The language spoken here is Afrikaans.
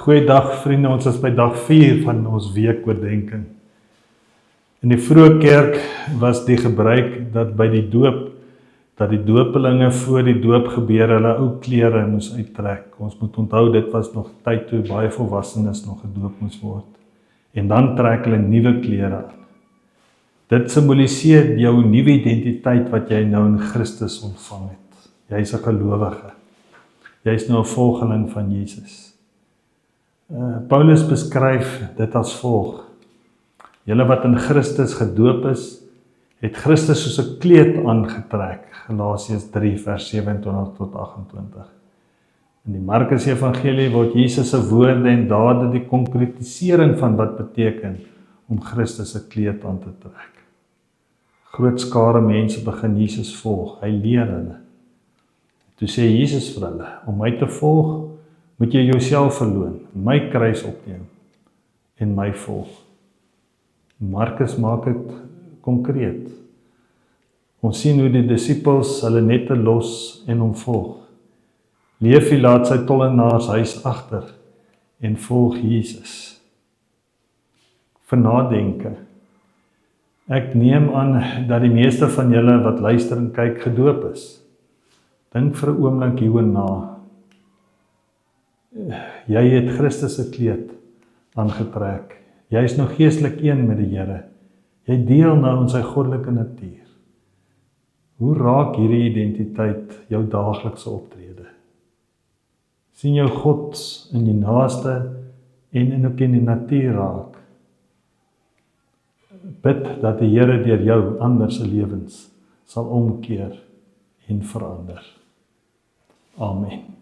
Goeiedag vriende, ons is by dag 4 van ons weekoordenking. In die vroeë kerk was die gebruik dat by die doop, dat die dopelinge voor die doop gebeur, hulle ou klere moes uittrek. Ons moet onthou, dit was nog tyd toe baie volwassenes nog gedoop moes word. En dan trek hulle nuwe klere aan. Dit simboliseer jou nuwe identiteit wat jy nou in Christus ontvang het. Jy is 'n gelowige. Jy is nou 'n volgeling van Jesus. Paulus beskryf dit as volg. Julle wat in Christus gedoop is, het Christus soos 'n kleed aangetrek. Galasiërs 3 vers 27 tot 28. In die Markus Evangelie word Jesus se woorde en dade die konkretisering van wat beteken om Christus se kleed aan te trek. Groot skare mense begin Jesus volg. Hy leer hulle. Toe sê Jesus vir hulle, om my te volg, moet jy jouself verloon, my kruis opneem en my volg. Markus maak dit konkreet. Ons sien hoe die disippels hulle nette los en hom volg. Leefi laat sy tollenaars huis agter en volg Jesus. Vir nadenke. Ek neem aan dat die meeste van julle wat luister en kyk gedoop is. Dink vir 'n oomblik hierna. Jy het Christus se kleed aangetrek. Jy is nou geestelik een met die Here. Jy deel nou in sy goddelike natuur. Hoe raak hierdie identiteit jou daaglikse optrede? Sien jou God in die naaste en ook in die natuur raak. Bid dat die Here deur jou ander se lewens sal omkeer en verander. Amen.